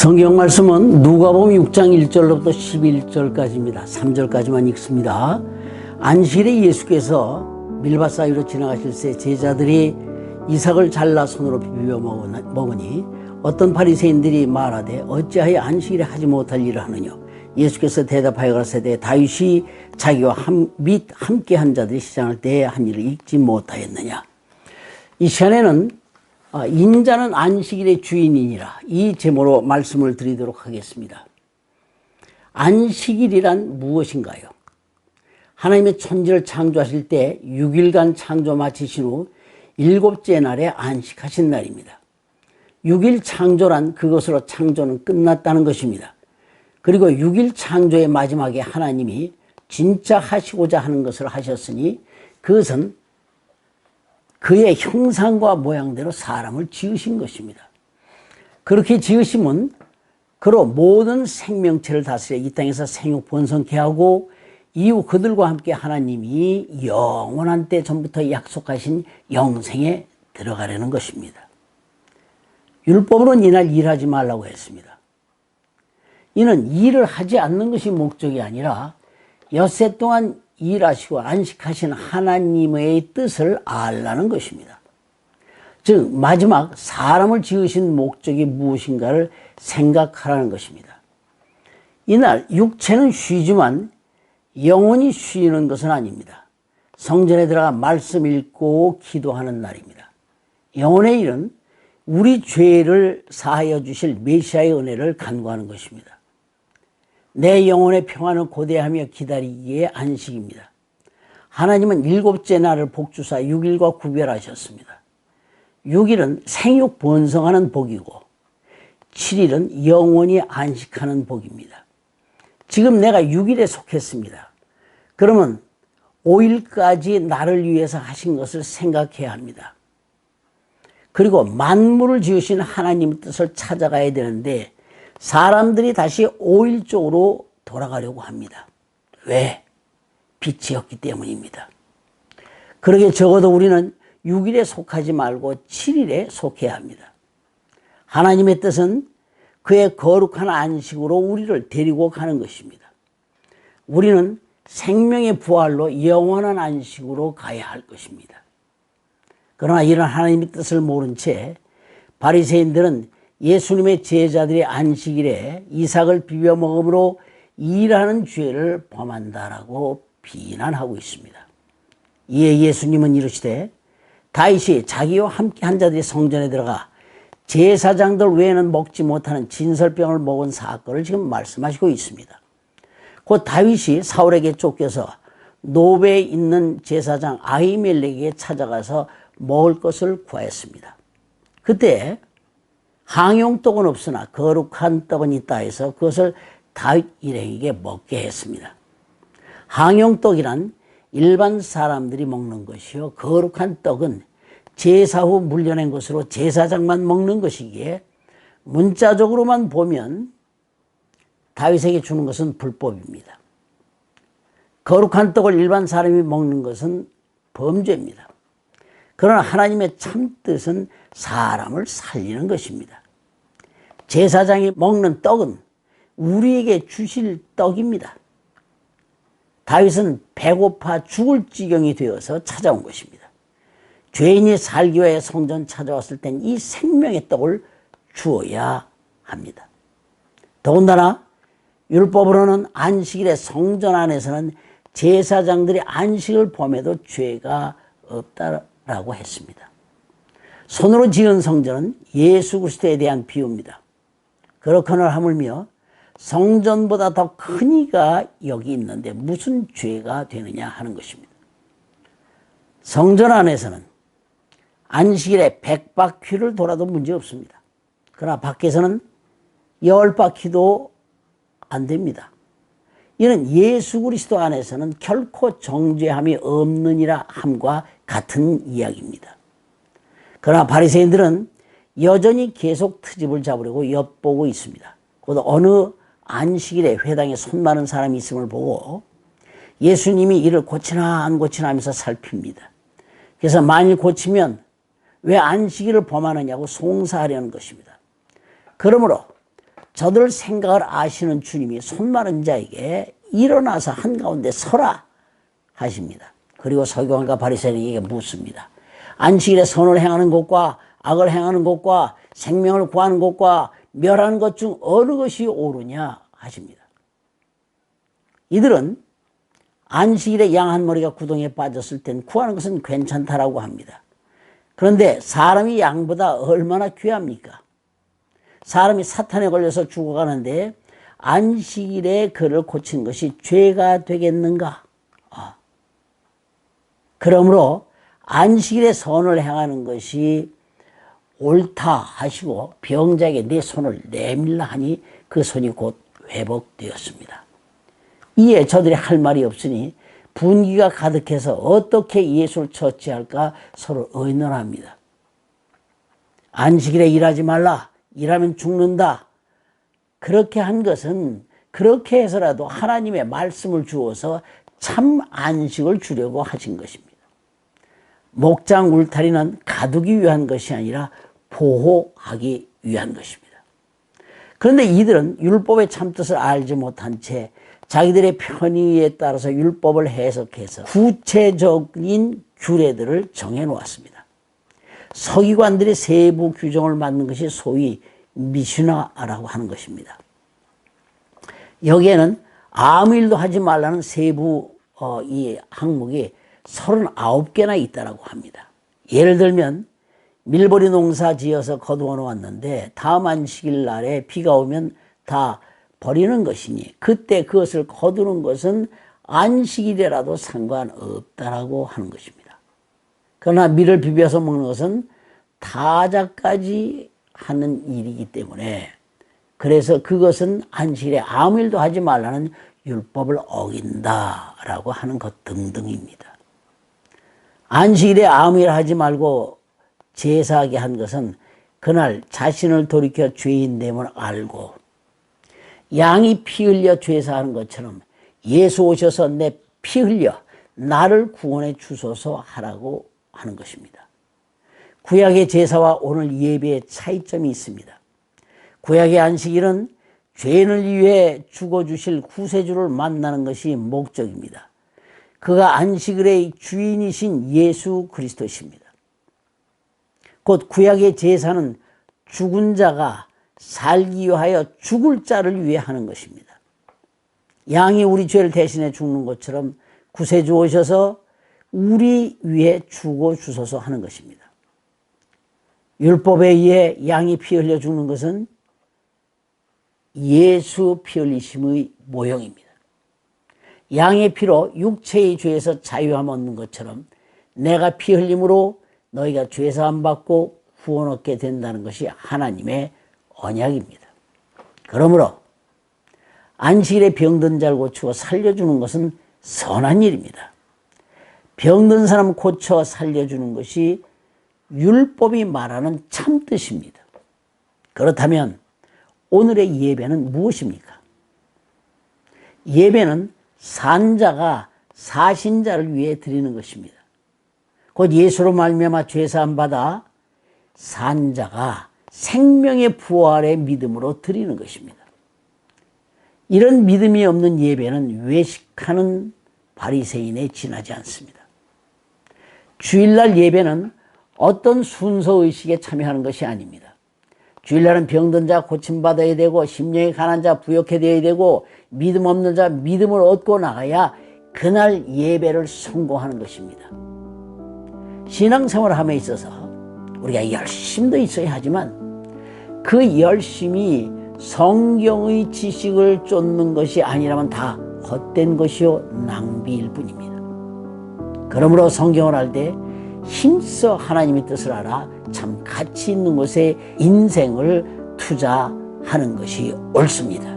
성경 말씀은 누가복음 6장 1절로부터 11절까지입니다. 3절까지만 읽습니다. 안식일에 예수께서 밀밭 사이로 지나가실 때 제자들이 이삭을 잘라 손으로 비벼 먹으니 어떤 바리새인들이 말하되 어찌하여 안식일에 하지 못할 일을 하느냐. 예수께서 대답하여 가라사대 다윗이 자기와 함께 한 자들이 시장할 때에 한 일을 잊지 못하였느냐. 이 시간에는 인자는 안식일의 주인이니라, 이 제목으로 말씀을 드리도록 하겠습니다. 안식일이란 무엇인가요? 하나님의 천지를 창조하실 때 6일간 창조 마치신 후 7째 날에 안식하신 날입니다. 6일 창조란 그것으로 창조는 끝났다는 것입니다. 그리고 6일 창조의 마지막에 하나님이 진짜 하시고자 하는 것을 하셨으니 그것은 그의 형상과 모양대로 사람을 지으신 것입니다. 그렇게 지으심은 그로 모든 생명체를 다스려 이 땅에서 생육 번성케 하고 이후 그들과 함께 하나님이 영원한 때 전부터 약속하신 영생에 들어가려는 것입니다. 율법으로는 이날 일하지 말라고 했습니다. 이는 일을 하지 않는 것이 목적이 아니라 엿새 동안 일하시고 안식하신 하나님의 뜻을 알라는 것입니다. 즉 마지막 사람을 지으신 목적이 무엇인가를 생각하라는 것입니다. 이날 육체는 쉬지만 영혼이 쉬는 것은 아닙니다. 성전에 들어가 말씀 읽고 기도하는 날입니다. 영혼의 일은 우리 죄를 사하여 주실 메시아의 은혜를 간구하는 것입니다. 내 영혼의 평안을 고대하며 기다리기에 안식입니다. 하나님은 7째 날을 복주사 6일과 구별하셨습니다. 6일은 생육 번성하는 복이고 7일은 영원히 안식하는 복입니다. 지금 내가 6일에 속했습니다. 그러면 5일까지 나를 위해서 하신 것을 생각해야 합니다. 그리고 만물을 지으신 하나님의 뜻을 찾아가야 되는데 사람들이 다시 5일 쪽으로 돌아가려고 합니다. 왜? 빛이 없기 때문입니다. 그러게 적어도 우리는 6일에 속하지 말고 7일에 속해야 합니다. 하나님의 뜻은 그의 거룩한 안식으로 우리를 데리고 가는 것입니다. 우리는 생명의 부활로 영원한 안식으로 가야 할 것입니다. 그러나 이런 하나님의 뜻을 모른 채 바리새인들은 예수님의 제자들이 안식일에 이삭을 비벼 먹음으로 일하는 죄를 범한다라고 비난하고 있습니다. 이에 예수님은 이르시되 다윗이 자기와 함께 한 자들이 성전에 들어가 제사장들 외에는 먹지 못하는 진설병을 먹은 사건을 지금 말씀하시고 있습니다. 곧 다윗이 사울에게 쫓겨서 노베에 있는 제사장 아히멜렉에게 찾아가서 먹을 것을 구하였습니다. 그때 항용떡은 없으나 거룩한 떡은 있다 해서 그것을 다윗 일행에게 먹게 했습니다. 항용떡이란 일반 사람들이 먹는 것이요, 거룩한 떡은 제사 후 물려낸 것으로 제사장만 먹는 것이기에 문자적으로만 보면 다윗에게 주는 것은 불법입니다. 거룩한 떡을 일반 사람이 먹는 것은 범죄입니다. 그러나 하나님의 참뜻은 사람을 살리는 것입니다. 제사장이 먹는 떡은 우리에게 주실 떡입니다. 다윗은 배고파 죽을 지경이 되어서 찾아온 것입니다. 죄인이 살기 위해 성전 찾아왔을 땐 이 생명의 떡을 주어야 합니다. 더군다나 율법으로는 안식일에 성전 안에서는 제사장들이 안식을 범해도 죄가 없다라고 했습니다. 손으로 지은 성전은 예수 그리스도에 대한 비유입니다. 그렇거늘 하물며 성전보다 더 큰 이가 여기 있는데 무슨 죄가 되느냐 하는 것입니다. 성전 안에서는 안식일에 100바퀴를 돌아도 문제 없습니다. 그러나 밖에서는 10바퀴도 안 됩니다. 이는 예수 그리스도 안에서는 결코 정죄함이 없느니라 함과 같은 이야기입니다. 그러나 바리새인들은 여전히 계속 트집을 잡으려고 엿보고 있습니다. 곧 어느 안식일에 회당에 손 많은 사람이 있음을 보고 예수님이 이를 고치나 안 고치나 하면서 살핍니다. 그래서 만일 고치면 왜 안식일을 범하느냐고 송사하려는 것입니다. 그러므로 저들 생각을 아시는 주님이 손 마른 자에게 일어나서 한가운데 서라 하십니다. 그리고 서기관과 바리새인에게 묻습니다. 안식일에 선을 행하는 것과 악을 행하는 것과 생명을 구하는 것과 멸하는 것 중 어느 것이 옳으냐 하십니다. 이들은 안식일에 양 한 마리가 구덩이에 빠졌을 땐 구하는 것은 괜찮다라고 합니다. 그런데 사람이 양보다 얼마나 귀합니까? 사람이 사탄에 걸려서 죽어가는데 안식일에 그를 고친 것이 죄가 되겠는가? 그러므로 안식일에 선을 행하는 것이 옳다 하시고 병자에게 내 손을 내밀라 하니 그 손이 곧 회복되었습니다. 이에 저들이 할 말이 없으니 분기가 가득해서 어떻게 예수를 처치할까 서로 의논합니다. 안식일에 일하지 말라. 일하면 죽는다. 그렇게 한 것은 그렇게 해서라도 하나님의 말씀을 주어서 참 안식을 주려고 하신 것입니다. 목장 울타리는 가두기 위한 것이 아니라 보호하기 위한 것입니다. 그런데 이들은 율법의 참뜻을 알지 못한 채 자기들의 편의에 따라서 율법을 해석해서 구체적인 규례들을 정해놓았습니다. 서기관들의 세부 규정을 만든 것이 소위 미슈나라고 하는 것입니다. 여기에는 아무 일도 하지 말라는 세부 이 항목이 39개나 있다고 합니다. 예를 들면 밀보리 농사 지어서 거두어 놓았는데 다음 안식일 날에 비가 오면 다 버리는 것이니 그때 그것을 거두는 것은 안식일이라도 상관없다라고 하는 것입니다. 그러나 밀을 비벼서 먹는 것은 타자까지 하는 일이기 때문에 그래서 그것은 안식일에 아무 일도 하지 말라는 율법을 어긴다라고 하는 것 등등입니다. 안식일에 아무 일 하지 말고 제사하게 한 것은 그날 자신을 돌이켜 죄인됨을 알고 양이 피 흘려 죄사하는 것처럼 예수 오셔서 내 피 흘려 나를 구원해 주소서 하라고 하는 것입니다. 구약의 제사와 오늘 예배의 차이점이 있습니다. 구약의 안식일은 죄인을 위해 죽어주실 구세주를 만나는 것이 목적입니다. 그가 안식일의 주인이신 예수 그리스도십니다. 곧 구약의 제사는 죽은 자가 살기 위하여 죽을 자를 위해 하는 것입니다. 양이 우리 죄를 대신해 죽는 것처럼 구세주 오셔서 우리 위해 죽어 주소서 하는 것입니다. 율법에 의해 양이 피 흘려 죽는 것은 예수 피 흘리심의 모형입니다. 양의 피로 육체의 죄에서 자유함 얻는 것처럼 내가 피 흘림으로 너희가 죄사함 받고 구원 얻게 된다는 것이 하나님의 언약입니다. 그러므로 안식일에 병든 자를 고치고 살려주는 것은 선한 일입니다. 병든 사람 고쳐 살려주는 것이 율법이 말하는 참뜻입니다. 그렇다면 오늘의 예배는 무엇입니까? 예배는 산자가 사신자를 위해 드리는 것입니다. 곧 예수로 말미암아 죄사함 받아 산자가 생명의 부활의 믿음으로 드리는 것입니다. 이런 믿음이 없는 예배는 외식하는 바리새인에 지나지 않습니다. 주일날 예배는 어떤 순서의식에 참여하는 것이 아닙니다. 주일날은 병든 자 고침받아야 되고 심령이 가난한 자 부욕해 되어야 되고 믿음 없는 자 믿음을 얻고 나가야 그날 예배를 성공하는 것입니다. 신앙생활을 함에 있어서 우리가 열심도 있어야 하지만 그 열심이 성경의 지식을 쫓는 것이 아니라면 다 헛된 것이요 낭비일 뿐입니다. 그러므로 성경을 할 때 힘써 하나님의 뜻을 알아 참 가치 있는 곳에 인생을 투자하는 것이 옳습니다.